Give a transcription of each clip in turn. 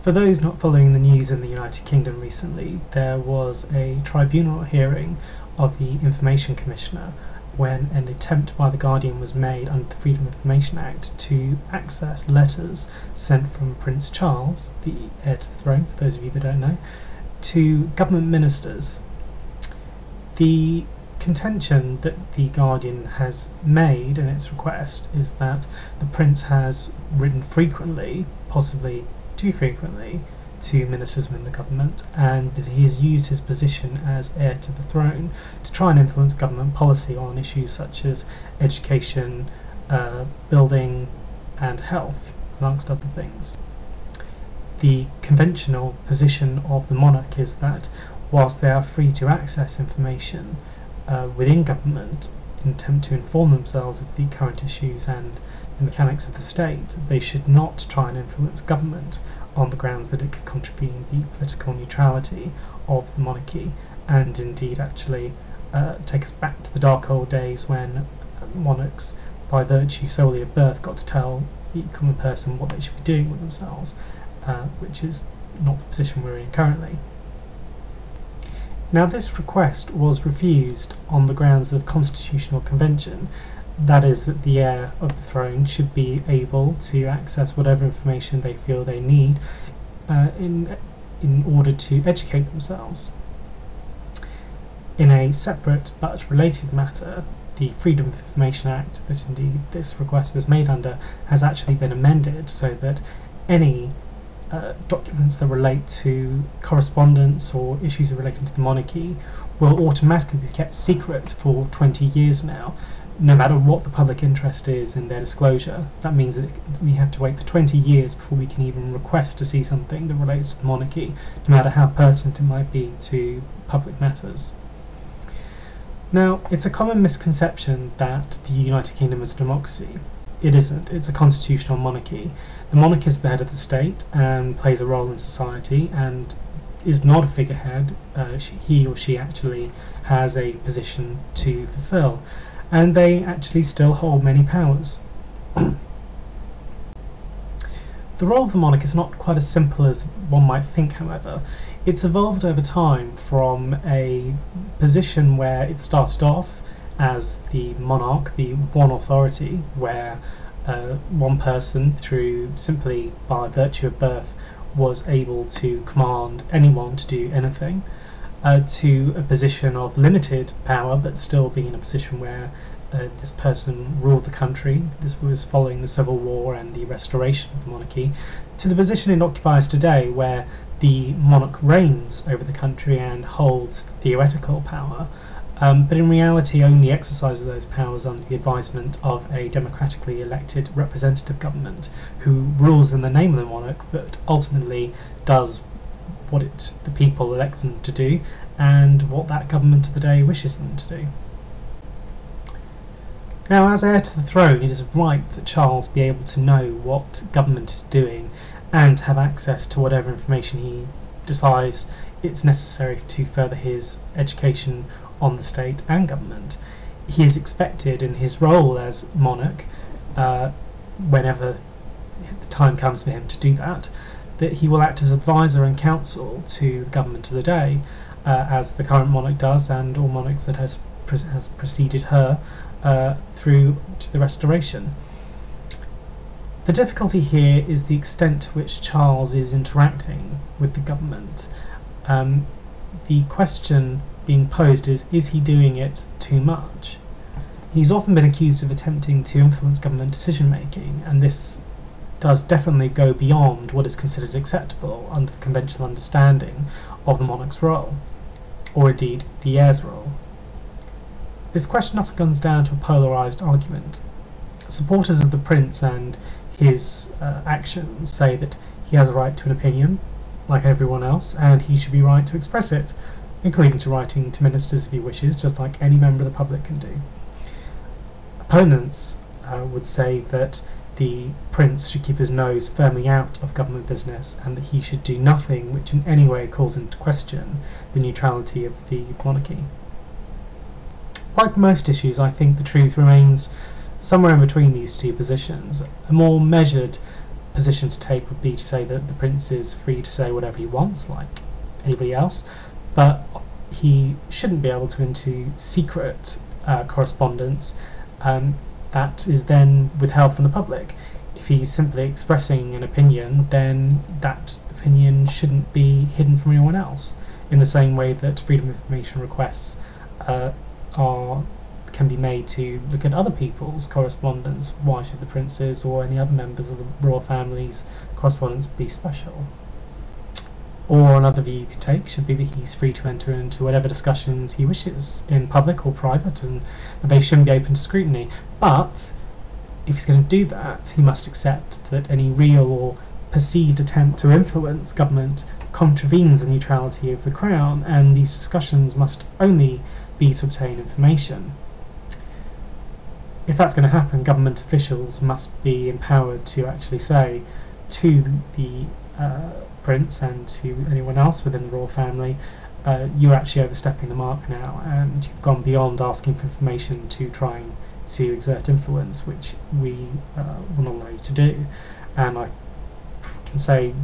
For those not following the news in the United Kingdom recently, there was a tribunal hearing of the Information Commissioner when an attempt by The Guardian was made under the Freedom of Information Act to access letters sent from Prince Charles, the heir to the throne, for those of you that don't know, to government ministers. The contention that The Guardian has made in its request is that the Prince has written frequently, possibly too frequently, to ministers within the government, and that he has used his position as heir to the throne to try and influence government policy on issues such as education, building and health, amongst other things. The conventional position of the monarch is that whilst they are free to access information within government in attempt to inform themselves of the current issues and the mechanics of the state, they should not try and influence government on the grounds that it could contravene the political neutrality of the monarchy, and indeed actually take us back to the dark old days when monarchs, by virtue solely of birth, got to tell the common person what they should be doing with themselves, which is not the position we're in currently. Now, this request was refused on the grounds of constitutional convention, that is, that the heir of the throne should be able to access whatever information they feel they need in order to educate themselves. In a separate but related matter, the Freedom of Information Act, that indeed this request was made under, has actually been amended so that any documents that relate to correspondence or issues relating to the monarchy will automatically be kept secret for 20 years now, no matter what the public interest is in their disclosure. That means that we have to wait for 20 years before we can even request to see something that relates to the monarchy, no matter how pertinent it might be to public matters. Now, it's a common misconception that the United Kingdom is a democracy. It isn't. It's a constitutional monarchy. The monarch is the head of the state and plays a role in society and is not a figurehead. He or she actually has a position to fulfill, and they actually still hold many powers. The role of the monarch is not quite as simple as one might think, however. It's evolved over time from a position where it started off as the monarch, the one authority, where one person, through simply by virtue of birth, was able to command anyone to do anything, to a position of limited power, but still being in a position where this person ruled the country. This was following the Civil War and the restoration of the monarchy, to the position it occupies today, where the monarch reigns over the country and holds theoretical power, but in reality only exercises those powers under the advisement of a democratically elected representative government who rules in the name of the monarch, but ultimately does what the people elect them to do and what that government of the day wishes them to do. Now, as heir to the throne, it is right that Charles be able to know what government is doing and have access to whatever information he decides it's necessary to further his education on the state and government. He is expected in his role as monarch, whenever the time comes for him to do that, that he will act as advisor and counsel to the government of the day, as the current monarch does and all monarchs that has preceded her through to the Restoration. The difficulty here is the extent to which Charles is interacting with the government. The question being posed is he doing it too much? He's often been accused of attempting to influence government decision making, and this does definitely go beyond what is considered acceptable under the conventional understanding of the monarch's role, or indeed the heir's role. This question often comes down to a polarised argument. Supporters of the prince and his actions say that he has a right to an opinion, like everyone else, and he should be right to express it, including to writing to ministers if he wishes, just like any member of the public can do. Opponents would say that the prince should keep his nose firmly out of government business and that he should do nothing which in any way calls into question the neutrality of the monarchy. Like most issues, I think the truth remains somewhere in between these two positions. A more measured position to take would be to say that the prince is free to say whatever he wants, like anybody else, but he shouldn't be able to into secret correspondence that is then withheld from the public. If he's simply expressing an opinion, then that opinion shouldn't be hidden from anyone else, in the same way that freedom of information requests can be made to look at other people's correspondence. Why should the prince's or any other members of the royal family's correspondence be special? Or another view you could take should be that he's free to enter into whatever discussions he wishes, in public or private, and that they shouldn't be open to scrutiny. But if he's going to do that, he must accept that any real or perceived attempt to influence government contravenes the neutrality of the Crown, and these discussions must only be to obtain information. If that's going to happen, government officials must be empowered to actually say to the prince and to anyone else within the royal family, you're actually overstepping the mark now, and you've gone beyond asking for information to trying to exert influence, which we will not allow you to do. And I can say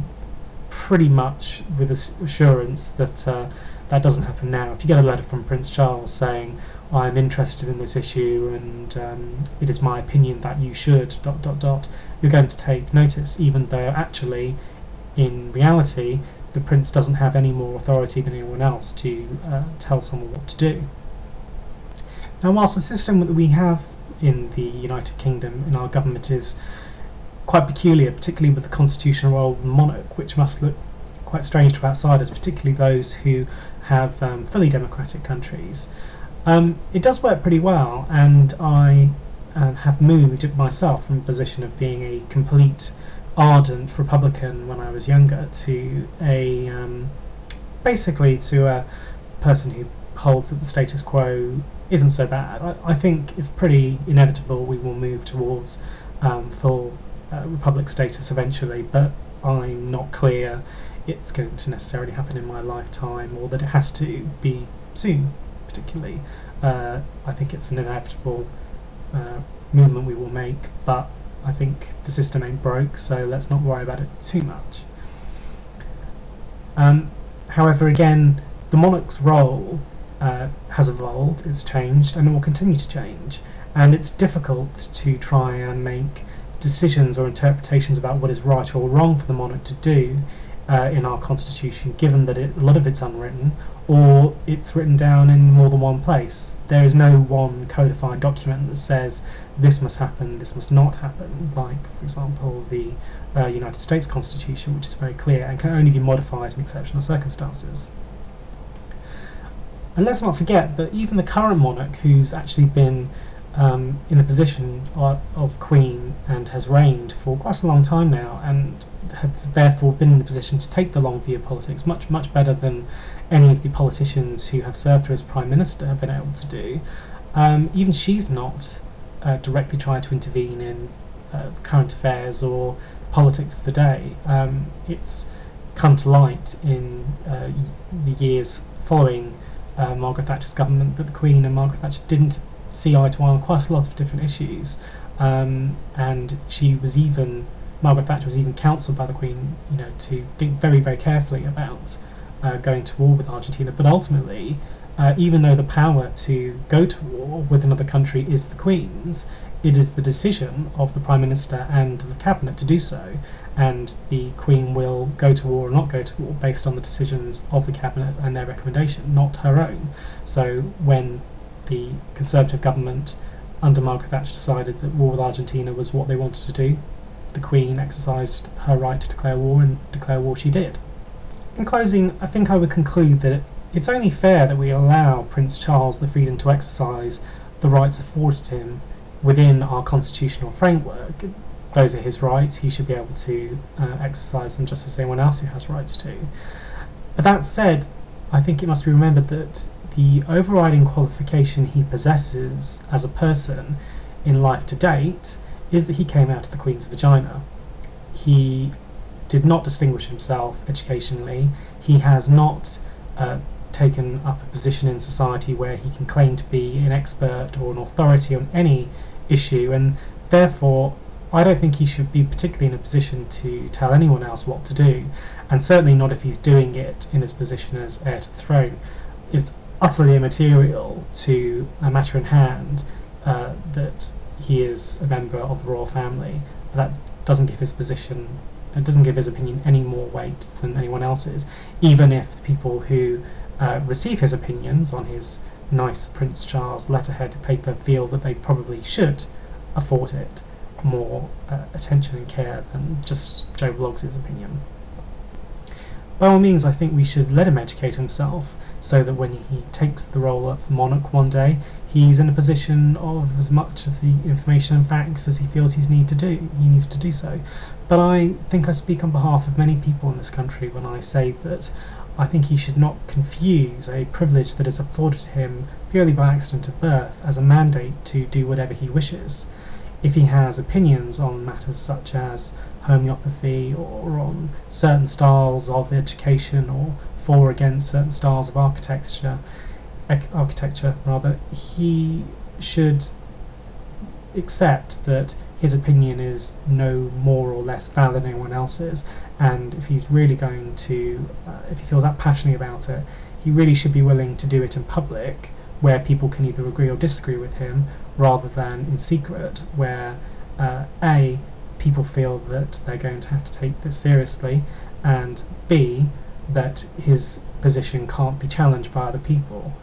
pretty much with assurance that that doesn't happen now. If you get a letter from Prince Charles saying, I'm interested in this issue and it is my opinion that you should ... you're going to take notice, even though actually in reality the prince doesn't have any more authority than anyone else to tell someone what to do. Now, whilst the system that we have in the United Kingdom in our government is quite peculiar, particularly with the constitutional role of the monarch, which must look quite strange to outsiders, particularly those who have fully democratic countries, it does work pretty well, and I have moved myself from a position of being a complete ardent Republican when I was younger to a basically to a person who holds that the status quo isn't so bad. I think it's pretty inevitable we will move towards full republic status eventually, but I'm not clear it's going to necessarily happen in my lifetime, or that it has to be soon particularly. I think it's an inevitable movement we will make, but I think the system ain't broke, so let's not worry about it too much. However, again, the monarch's role has evolved, it's changed, and it will continue to change, and it's difficult to try and make decisions or interpretations about what is right or wrong for the monarch to do in our constitution, given that a lot of it's unwritten, or it's written down in more than one place. There is no one codified document that says this must happen, this must not happen, like, for example, the United States Constitution, which is very clear and can only be modified in exceptional circumstances. And let's not forget that even the current monarch, who's actually been in the position of Queen and has reigned for quite a long time now, and has therefore been in the position to take the long view of politics much better than any of the politicians who have served her as Prime Minister have been able to do. Even she's not directly tried to intervene in current affairs or the politics of the day. It's come to light in the years following Margaret Thatcher's government that the Queen and Margaret Thatcher didn't see eye to eye on quite a lot of different issues, and Margaret Thatcher was even counselled by the Queen, to think very, very carefully about going to war with Argentina. But ultimately, even though the power to go to war with another country is the Queen's, it is the decision of the Prime Minister and the Cabinet to do so, and the Queen will go to war or not go to war based on the decisions of the Cabinet and their recommendation, not her own. So when the Conservative government under Margaret Thatcher decided that war with Argentina was what they wanted to do, the Queen exercised her right to declare war, and declare war she did. In closing, I think I would conclude that it's only fair that we allow Prince Charles the freedom to exercise the rights afforded him within our constitutional framework. Those are his rights, he should be able to exercise them just as anyone else who has rights to. But that said, I think it must be remembered that the overriding qualification he possesses as a person in life to date is that he came out of the Queen's vagina. He did not distinguish himself educationally. He has not taken up a position in society where he can claim to be an expert or an authority on any issue, and therefore I don't think he should be particularly in a position to tell anyone else what to do, and certainly not if he's doing it in his position as heir to the throne. It's utterly immaterial to a matter in hand that he is a member of the royal family. But that doesn't give his position, it doesn't give his opinion any more weight than anyone else's, even if the people who receive his opinions on his nice Prince Charles letterhead paper feel that they probably should afford it more attention and care than just Joe Bloggs' opinion. By all means, I think we should let him educate himself so that when he takes the role of monarch one day, he's in a position of as much of the information and facts as he feels he needs to do so. But I think I speak on behalf of many people in this country when I say that I think he should not confuse a privilege that is afforded to him purely by accident of birth as a mandate to do whatever he wishes. If he has opinions on matters such as homeopathy or on certain styles of education or for or against certain styles of architecture, he should accept that his opinion is no more or less valid than anyone else's, and if he's really going to, if he feels that passionately about it, he really should be willing to do it in public, where people can either agree or disagree with him, rather than in secret, where A, people feel that they're going to have to take this seriously, and B, that his position can't be challenged by other people.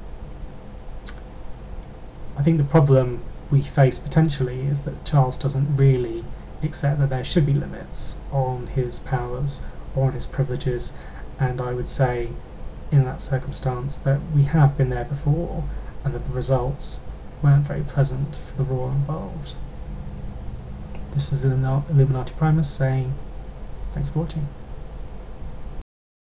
I think the problem we face potentially is that Charles doesn't really accept that there should be limits on his powers or on his privileges, and I would say in that circumstance that we have been there before and that the results weren't very pleasant for the royal involved. This is Illuminati Primus saying thanks for watching.